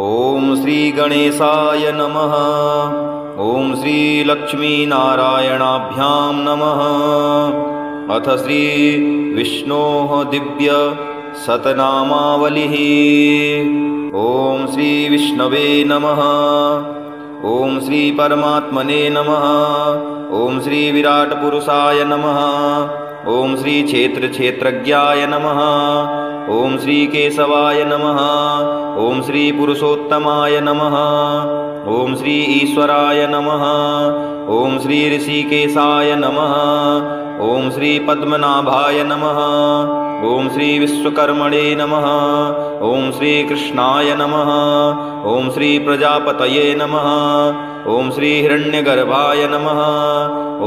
ओम श्री गणेशाय नमः। ओम श्री लक्ष्मीनारायणाभ्यां नमः। अथ श्री विष्णोः दिव्य शतनामावलिः। ओम श्री विष्णवे नमः। ओम श्री परमात्मने नमः। ओम श्री विराट पुरुषाय नमः। ओम श्री क्षेत्रज्ञाय नमः। ओम श्री केशवाय नमः। ओम श्री पुरुषोत्तमाय नमः। ओम श्री ईश्वराय नमः। ओम श्री ऋषिकेशाय नमः। ओम श्री पद्मनाभाय नमः। ओम श्री विश्वकर्मणे नमः। ओम श्री कृष्णाय नमः। ओम श्री प्रजापतये नमः। ओम श्री हिरण्यगर्भाय नमः।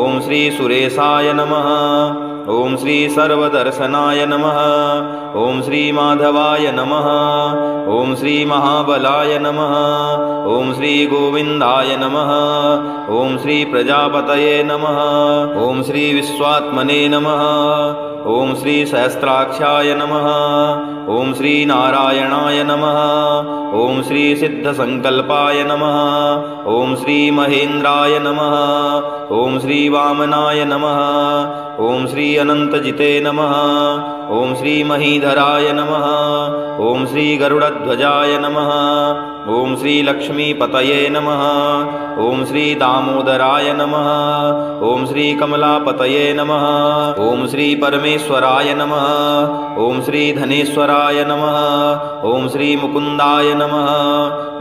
ओम श्री सुरेशाय नमः। ओम श्री सर्वदर्शनाय नमः। ओम श्री माधवाय नमः। ओम श्री महाबलाय नमः। ओम श्री गोविंदाय नमः। ओम श्री प्रजापतये नमः। ओम श्री विश्वात्मने नमः। ओम श्री सहस्राक्षाय नमः। ओम श्री नारायणाय नमः। ओम श्री सिद्धसंकल्पाय नमः। ओम श्री महेन्द्राय नमः। ओम श्री वामनाय नमः। ओम श्री अनंतजिते नमः। ओम श्री महीधराय नमः। ओम श्री गरुड़ध्वजाय नमः। ओम श्री लक्ष्मीपतये नमः। ओम श्री दामोदराय नमः। ओम श्री कमलापतये नमः। ओम श्री परमेश्वराय नमः। ओम श्री धनेश्वराय नमः। ओम श्री मुकुंदाय नमः।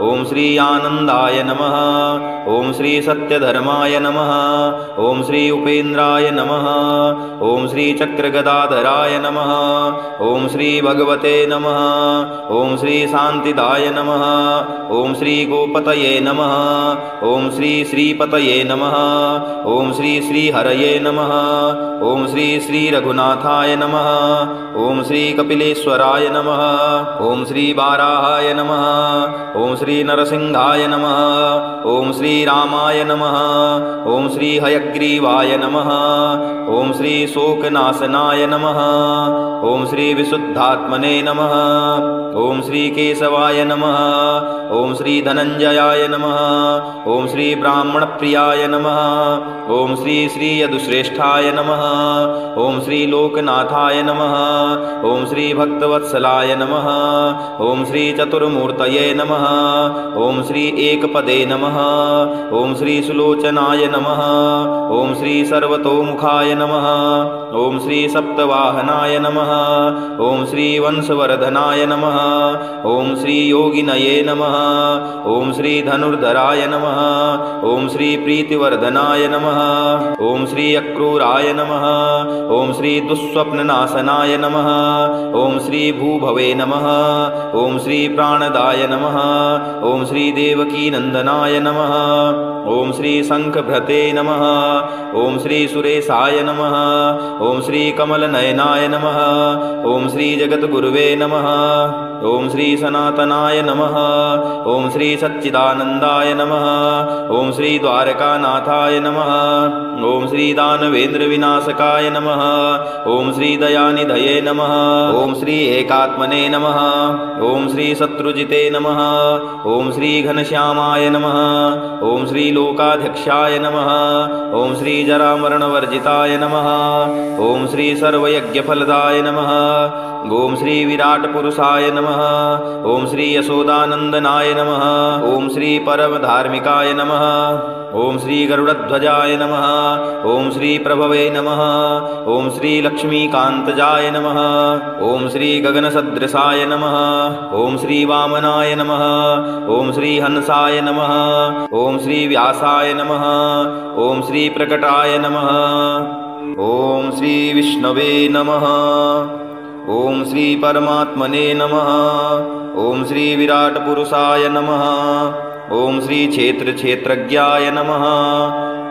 ओम श्री आनंदाय नमः। ओम श्री सत्यधर्माय नमः। ओम श्री उपेन्द्राय नमः। ओम श्री चक्रगदाधराय नमः। ओम श्री भगवते नमः। ओम श्री शांतिदाय नमः। ओम श्री गोपतये नमः। ओम श्री श्रीपतये नमः। ओम श्री श्रीहरये नमः। ओम श्री श्री रघुनाथाय नमः। ओम श्री कपिलेश्वराय नमः। ओम श्री बाराहाय नमः। ओम श्री नरसिंहाय नमः। ओम श्री रामाय नमः। ओम श्री हयग्रीवाय नमः। ओम श्री शोकनाशनाय नमः। ओम श्री विशुद्धात्मने नमः। ओम श्री केशवाय नमः। ओम श्री धनंजयाय नमः। ओम श्री ब्राह्मणप्रियाय नमः। ओम श्री श्री यदुश्रेष्ठाय नमः। ओम श्री लोकनाथाय नमः। ओम श्री भक्तवत्सलाय नमः। ओम श्री चतुर्मूर्तये नमः। ओम श्री एकपदे नमः। ओम श्री सुलोचनाय नमः। ओम श्री सर्वतोमुखाय नमः। ओम श्री सप्तवाहनाय नमः। ओम श्री वंशवर्धनाय नमः। ओम श्री योगिनये नमः। ओम श्री धनुर्धराय नमः। ओम श्री प्रीतिवर्धनाय नमः। ओम श्री अक्रूराय नमः। ओम श्री दुःस्वप्ननाशनाय नमः। ओम श्री भूभवे नमः। ओम श्री प्राणदाय नमः। ओम श्री देवकीनंदनाय नमः। ओम श्री शंखभृते नमः। ओम श्री सुरेशाय नमः। ओम श्री कमलनयनाय नमः। ओम श्री जगद्गुरुवे नमः। ओम श्री सनातनाय नमः। ओम श्री सच्चिदानंदाय नमः। ओम श्री द्वारकानाथाय नमः। ओम श्री दानवेंद्र विनाशकाय नमः। ओम श्री दयानिधये नमः। ओम श्री एकात्मने नमः। ओम श्री शत्रुजिते नमः। ओम श्री घनश्यामाय नमः। ओम श्री लोकाध्यक्षाय नमः। ओम श्री जरामरणवर्जिताय नमः। ओम श्री सर्वयज्ञफलदाय नमः। ओम श्री विराट पुरुषाय नमः। ओम श्री यशोदानंदनाय नमः। ओम श्री परमधार्मिकाय नमः। ओम श्री गरुड़ध्वजाय नमः। ओम श्री प्रभवे नमः। ओम श्री लक्ष्मीकांतजाय नमः। ओम श्री गगनसदृशाय नमः। ओम श्री वामनाय नमः। ओम श्री हंसाय नमः। ओम श्री व्यासाय नमः। ओम श्री प्रकटाय नमः। ओम श्री विष्णवे नमः। ओम श्री परमात्मने नमः। ओम श्री विराट पुरुषाय नमः। ओम श्री क्षेत्रज्ञाय नमः।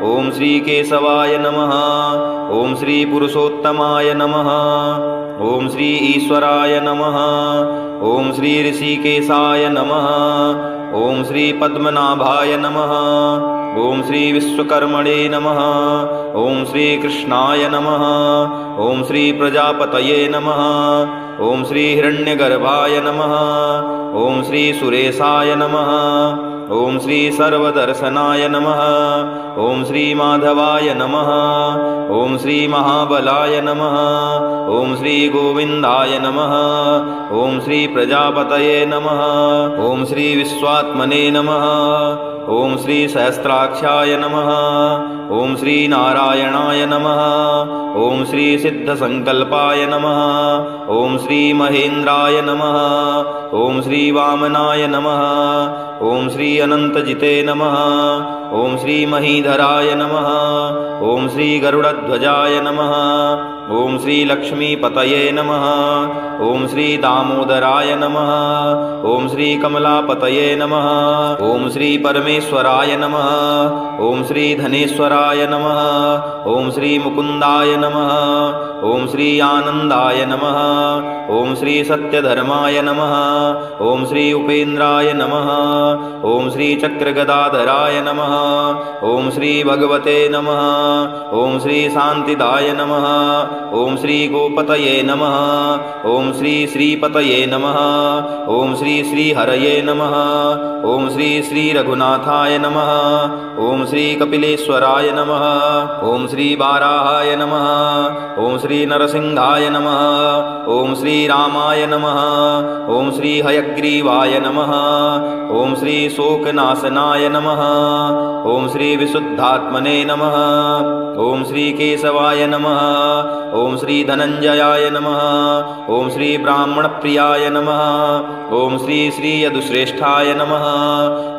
ओम श्री केशवाय नमः। ओम श्री पुरुषोत्तमाय नमः। ओम श्री ईश्वराय नमः। ओम श्री ऋषिकेशाय नमः। ओम श्री पद्मनाभाय नमः। ॐ श्री विश्वकर्मणे नमः। ॐ श्री कृष्णाय नमः। ॐ श्री प्रजापतये नमः। ॐ श्री हिरण्यगर्भाय नमः। ॐ श्री सुरेशाय नमः। ॐ श्री सर्वदर्शनाय नमः। ॐ श्री माधवाय नमः। ॐ श्री महाबलाय नमः। ॐ श्री गोविन्दाय नमः। ॐ श्री प्रजापतये नमः। ॐ श्री विश्वात्मने नमः। ॐ श्री सहस्राक्षाय नमः। ॐ श्री नारायणाय नमः। ॐ श्री सिद्धसंकल्पाय नमः। ॐ श्री महेन्द्राय नमः। ॐ श्री वामनाय नमः। ॐ श्री अनन्तजिते नमः। ॐ श्री महीधराय नमः। ॐ श्री गरुडध्वजाय नमः। ॐ श्री लक्ष्मीपतये नमः। ॐ श्री दामोदराय नमः। ॐ श्री कमलापतये नमः। ॐ श्री परमेश्वराय नमः। ॐ श्री धनेश्वराय नमः। ॐ श्री मुकुन्दाय नमः। ॐ श्री आनन्दाय नमः। ॐ श्री सत्यधर्माय नमः। ॐ श्री उपेन्द्राय नमः। ॐ श्री चक्रगदाधराय नमः। ॐ श्री भगवते नमः। ॐ श्री शान्तिदाय नमः। ॐ श्री गोपतये नमः। ॐ श्री श्रीपतये नमः। ॐ श्री श्रीहरये नमः। ॐ श्री श्रीरघुनाथाय नमः। ॐ श्री कपिलेश्वराय नमः। ॐ श्री वाराहाय नमः। ॐ श्री नरसिंहाय नमः। ॐ श्री रामाय नमः। ॐ श्री हयग्रीवाय नमः। ॐ श्री शोकनाशनाय नमः। ॐ श्री विशुद्धात्मने नमः। ॐ श्री केशवाय नमः। ॐ श्री धनञ्जयाय नमः। ॐ श्री ब्राह्मणप्रियाय नमः। ॐ श्री श्रीयदुश्रेष्ठाय नमः।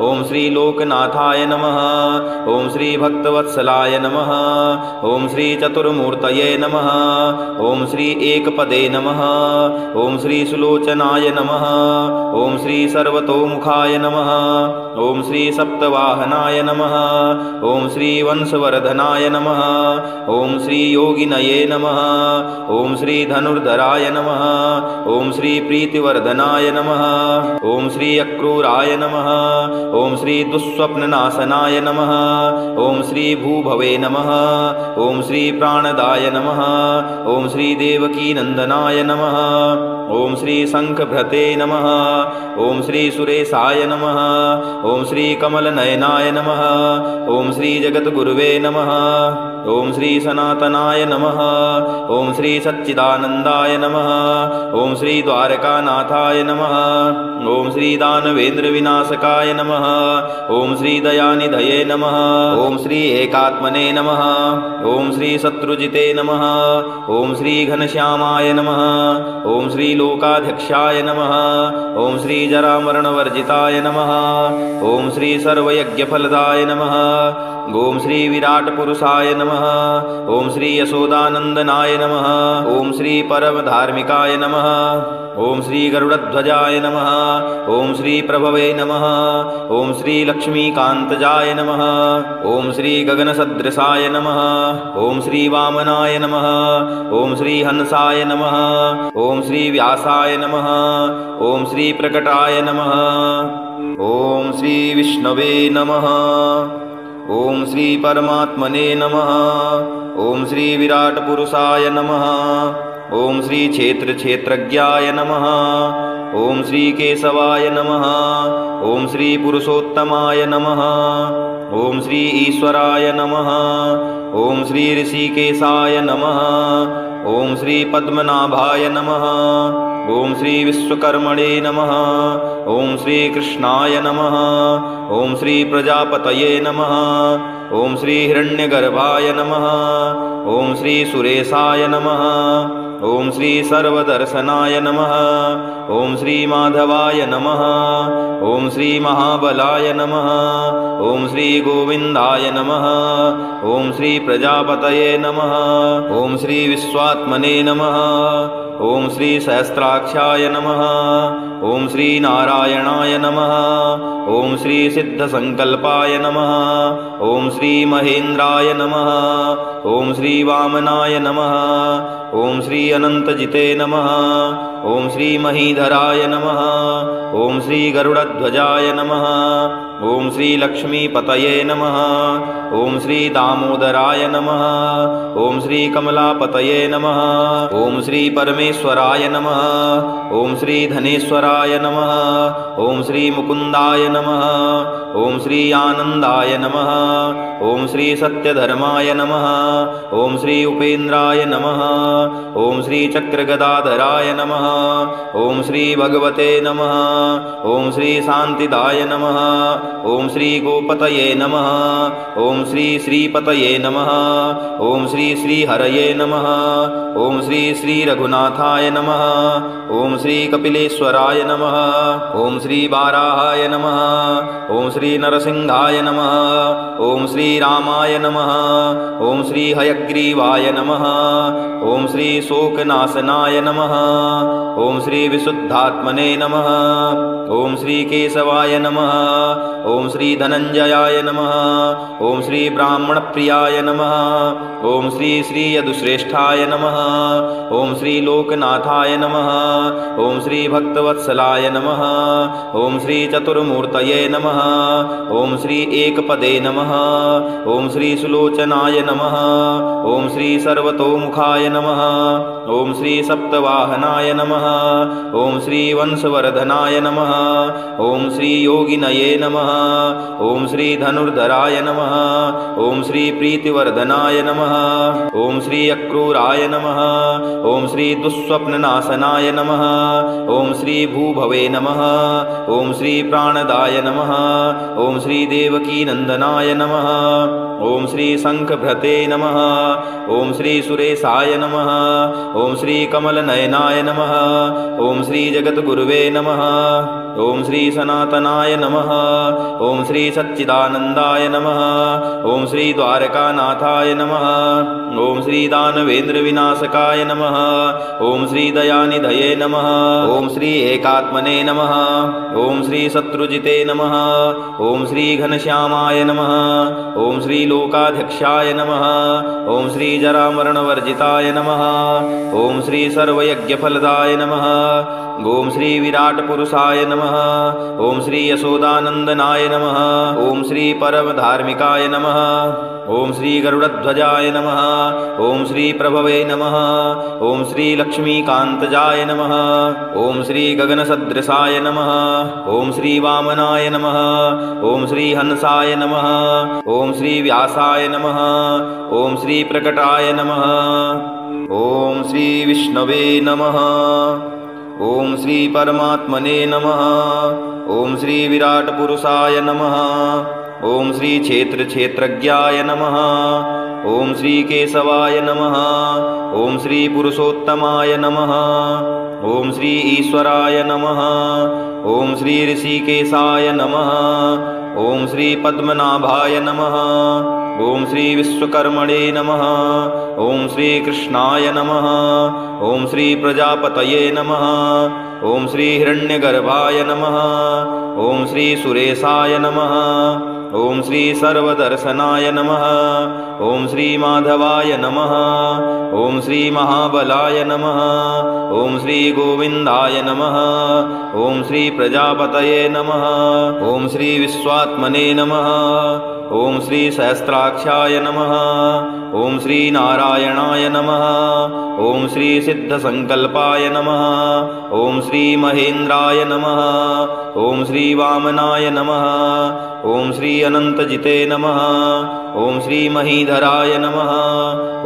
ॐ श्री लोकनाथाय नमः। ॐ श्री भक्तवत्सलाय नमः। ॐ श्री चतुर्मूर्तये नमः। ॐ श्री एकपदे नमः। ॐ श्री सुलोचनाय नमः। ॐ श्री सर्वतोमुखाय नमः। ॐ श्री सप्तवाहनाय नमः। ॐ श्री वंशवर्धनाय नमः। ॐ श्री योगिनये नमः। ॐ श्री धनुर्धराय नमः। ॐ श्री प्रीतिवर्धनाय नमः। ॐ श्री अक्रूराय नमः। ॐ श्री दुःस्वप्ननाशनाय नमः। ॐ श्री भूभवे नमः। ॐ श्री प्राणदाय नमः। ॐ श्री देवकीनन्दनाय नमः। ॐ श्री शङ्खभृते नमः। ॐ श्री सुरेशाय नमः। ॐ श्री कमलनयनाय नमः। ॐ श्री जगद्गुरुवे नमः। ॐ श्री सनातनाय नमः। ॐ श्री सच्चिदानन्दाय नमः। ॐ श्री द्वारकानाथाय नमः। ॐ श्री दानवेन्द्रविनाशकाय नमः। ॐ श्री दयानिधये नमः। ॐ श्री एकात्मने नमः। ॐ श्री शत्रुजिते नमः। ॐ श्री घनश्यामाय नमः। ॐ श्री लोकाध्यक्षाय नमः। ॐ श्री जरामरणवर्जिताय नमः। ॐ श्री सर्वयज्ञफलदाय नमः। ॐ श्री विराटपुरुषाय नमः। ॐ श्री यशोदानन्दनाय नमः। ॐ श्री परमधार्मिकाय नमः। ॐ श्री गरुडध्वजाय नमः। ॐ श्री प्रभवे नमः। ॐ श्री लक्ष्मीकान्तजाय नमः। ॐ श्री गगनसदृशाय नमः। ॐ श्री वामनाय नमः। ॐ श्री हंसाय नमः। ॐ श्री व्यासाय नमः। ॐ श्री प्रकटाय नमः। ॐ श्री विष्णवे नमः। ॐ श्री परमात्मने नमः। ॐ श्री विराटपुरुषाय नमः। ॐ श्री क्षेत्रक्षेत्रज्ञाय नमः। ॐ श्री केशवाय नमः। ॐ श्री पुरुषोत्तमाय नमः। ॐ श्री ईश्वराय नमः। ॐ श्री ऋषिकेशाय नमः। ॐ श्री पद्मनाभाय नमः। ॐ श्री विश्वकर्मणे नमः। ॐ श्री कृष्णाय नमः। ॐ श्री प्रजापतये नमः। ॐ श्री हिरण्यगर्भाय नमः। ॐ श्री सुरेशाय नमः। ॐ श्री सर्वदर्शनाय नमः। ॐ श्री माधवाय नमः। ॐ श्री महाबलाय नमः। ॐ श्री गोविन्दाय नमः। ॐ श्री प्रजापतये नमः। ॐ श्री विश्वात्मने नमः। ॐ श्री सहस्राक्षाय नमः। ॐ श्री नारायणाय नमः। ॐ श्री सिद्धसंकल्पाय नमः। ॐ श्री महेन्द्राय नमः। ॐ श्री वामनाय नमः। ॐ श्री अनन्तजिते नमः। ॐ श्री महीधराय नमः। ॐ श्री गरुडध्वजाय नमः। ॐ श्री लक्ष्मीपतये नमः। ॐ श्री दामोदराय नमः। ॐ श्री कमलापतये नमः। ॐ श्री परमेश्वराय नमः। ॐ श्री धनेश्वराय नमः। ॐ श्री मुकुन्दाय नमः। ॐ श्री आनन्दाय नमः। ॐ श्री सत्यधर्माय नमः। ॐ श्री उपेन्द्राय नमः। ॐ श्री चक्रगदाधराय नमः। ॐ श्री भगवते नमः। ॐ श्री शान्तिदाय नमः। ॐ श्री गोपतये नमः। ॐ श्री श्रीपतये नमः। ॐ श्री श्रीहरये नमः। ॐ श्री श्रीरघुनाथाय नमः। ॐ श्री कपिलेश्वराय नमः। ॐ श्री वाराहाय नमः। ॐ श्री नरसिंहाय नमः। ॐ श्री रामाय नमः। ॐ श्री हयग्रीवाय नमः। ॐ श्री शोकनाशनाय नमः। ॐ श्री विशुद्धात्मने नमः। ॐ श्री केशवाय नमः। ॐ श्री धनञ्जयाय नमः। ॐ श्री ब्राह्मणप्रियाय नमः। ॐ श्री श्रीयदुश्रेष्ठाय नमः। ॐ श्री लोकनाथाय नमः। ॐ श्री भक्तवत्सलाय नमः। ॐ श्री चतुर्मूर्तये नमः। ॐ श्री एकपदे नमः। ॐ श्री सुलोचनाय नमः। ॐ श्री सर्वतोमुखाय नमः। ॐ श्री सप्तवाहनाय नमः। ॐ श्री वंशवर्धनाय नमः। ॐ श्री योगिनये नमः। ॐ श्री धनुर्धराय नमः। ॐ श्री प्रीतिवर्धनाय नमः। ॐ श्री अक्रूराय नमः। ॐ श्री दुःस्वप्ननाशनाय नमः। ॐ श्री भूभवे नमः। ॐ श्री प्राणदाय नमः। ॐ श्री देवकीनन्दनाय नमः। ॐ श्री शङ्खभृते नमः। ॐ श्री सुरेशाय नमः। ॐ श्री कमलनयनाय नमः। ॐ श्री जगद्गुरुवे नमः। ॐ श्री सनातनाय नमः। ॐ श्री सच्चिदानन्दाय नमः। ॐ श्री द्वारकानाथाय नमः। ॐ श्री दानवेन्द्रविनाशकाय नमः। ॐ श्री दयानिधये नमः। ॐ श्री एकात्मने नमः। ॐ श्री शत्रुजिते नमः। ॐ श्री घनश्यामाय नमः। ॐ श्री लोकाध्यक्षाय नमः। ॐ श्री जरामरणवर्जिताय नमः। ॐ श्री सर्वयज्ञफलदाय नमः। ॐ श्री विराटपुरुषाय नमः। ॐ श्री यशोदानन्दनाय नमः। ॐ श्री परमधार्मिकाय नमः। ॐ श्री गरुडध्वजाय नमः। ॐ श्री प्रभवे नमः। ॐ श्री लक्ष्मीकान्तजाय नमः। ॐ श्री गगनसदृशाय नमः। ॐ श्री वामनाय नमः। ॐ श्री हंसाय नमः। ॐ श्री व्यासाय नमः। ॐ श्री प्रकटाय नमः। ॐ श्री विष्णवे नमः। ॐ श्री परमात्मने नमः। ॐ श्री विराटपुरुषाय नमः। ॐ श्री क्षेत्रक्षेत्रज्ञाय नमः। ॐ श्री केशवाय नमः। ॐ श्री पुरुषोत्तमाय नमः। ॐ श्री ईश्वराय नमः। ॐ श्री ऋषिकेशाय नमः। ॐ श्री पद्मनाभाय नमः। ॐ श्री विश्वकर्मणे नमः। ॐ श्री कृष्णाय नमः। ॐ श्री प्रजापतये नमः। ॐ श्री हिरण्यगर्भाय नमः। ॐ श्री सुरेशाय नमः। ॐ श्री सर्वदर्शनाय नमः। ॐ श्री माधवाय नमः। ॐ श्री महाबलाय नमः। ॐ श्री गोविन्दाय नमः। ॐ श्री प्रजापतये नमः। ॐ श्री विश्वात्मने नमः। ॐ श्री सहस्राक्षाय नमः। ॐ श्री नारायणाय नमः। ॐ श्री सिद्धसंकल्पाय नमः। ॐ श्री महेन्द्राय नमः। ॐ श्री वामनाय नमः। ॐ श्री अनन्तजिते नमः। ॐ श्री महीधराय नमः।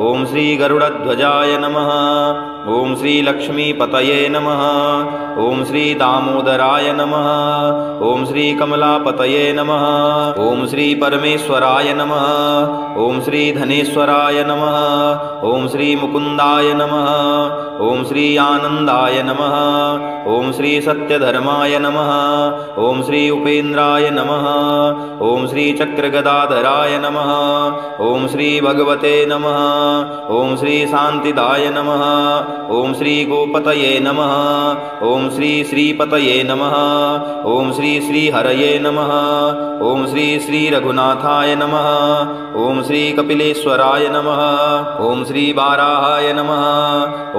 ॐ श्री गरुडध्वजाय नमः। ॐ श्री लक्ष्मीपतये नमः। ॐ श्री दामोदराय नमः। ॐ श्री कमलापतये नमः। ॐ श्री परमेश्वराय नमः। ॐ श्री धनेश्वराय नमः। ॐ श्री मुकुन्दाय नमः। ॐ श्री आनन्दाय नमः। ॐ श्री सत्यधर्माय नमः। ॐ श्री उपेन्द्राय नमः। ॐ श्री चक्रगदाधराय नमः। ॐ श्री भगवते नमः। ॐ श्री शान्तिदाय नमः। ॐ श्री गोपतये नमः। ॐ श्री श्रीपतये नमः। ॐ श्री श्रीहरये नमः। ॐ श्री श्रीरघुनाथाय नमः। ॐ श्री कपिलेश्वराय नमः। ॐ श्री वाराहाय नमः।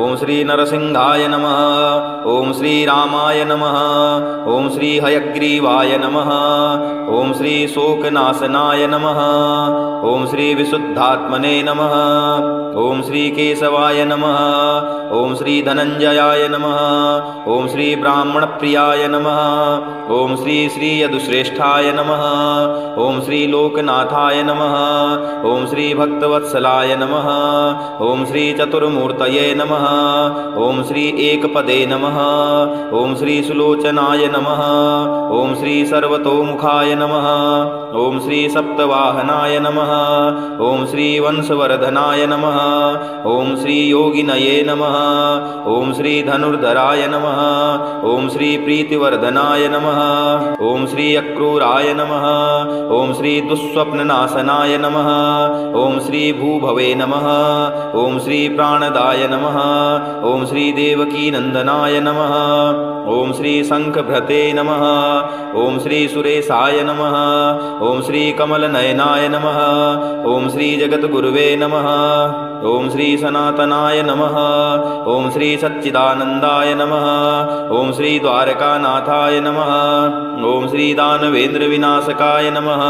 ॐ श्री श्री नरसिंहाय नमः। ॐ श्री रामाय नमः। ॐ श्री हयग्रीवाय नमः। ॐ श्री शोकनाशनाय नमः। ॐ श्री विशुद्धात्मने नमः। ॐ श्री केशवाय नमः। ॐ श्री धनञ्जयाय नमः। ॐ श्री ब्राह्मणप्रियाय नमः। ॐ श्री यदुश्रेष्ठाय नमः। ॐ श्री लोकनाथाय नमः। ॐ श्री भक्तवत्सलाय नमः। ॐ श्री चतुर्मूर्तये नमः। ॐ श्री एकपदे नमः। ॐ श्री सुलोचनाय नमः। ॐ श्री सर्वतोमुखाय नमः। ॐ श्री सप्तवाहनाय नमः। ॐ श्री वंशवर्धनाय नमः। ॐ श्री योगिनये नमः। ॐ श्री धनुर्धराय नमः। ॐ श्री प्रीतिवर्धनाय नमः। ॐ श्री अक्रूराय नमः। ॐ श्री दुःस्वप्ननाशनाय नमः। ॐ श्री भूभवे नमः। ॐ श्री प्राणदाय नमः। ॐ श्री देवकीनन्दनाय नमः। ॐ श्री शङ्खभृते नमः। ॐ श्री सुरेशाय नमः। ॐ श्री कमलनयनाय नमः। ॐ श्री जगद्गुरुवे नमः। ॐ श्री सनातनाय नमः। ॐ श्री सच्चिदानन्दाय नमः। ॐ श्री द्वारकानाथाय नमः। ॐ श्री दानवेन्द्रविनाशकाय नमः।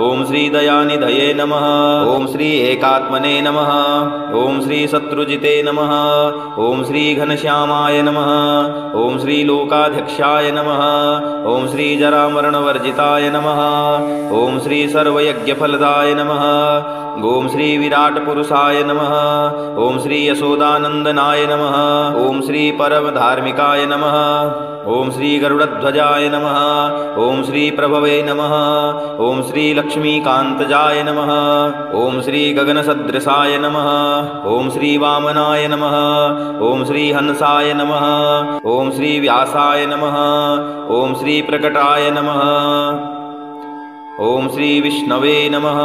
ॐ श्री दयानिधये नमः। ॐ श्री एकात्मने नमः। ॐ श्री शत्रुजिते नमः। ॐ श्री घनश्यामाय नमः। ॐ श्री लोकाध्यक्षाय नमः। ॐ श्री जरामरणवर्जिताय नमः। ॐ श्री सर्वयज्ञफलदाय नमः। ॐ श्री विराटपुरुषाय नमः। ॐ श्री यशोदानन्दनाय नमः। ॐ श्री परमधार्मिकाय नमः। ॐ श्री गरुडध्वजाय नमः। ॐ श्री प्रभवे नमः। ॐ श्री लक्ष्मीकान्तजाय नमः। ॐ श्री गगनसदृशाय नमः। ॐ श्री वामनाय नमः। ॐ श्री हंसाय नमः। ॐ श्री व्यासाय नमः। ॐ श्री प्रकटाय नमः। ॐ श्री विष्णवे नमः।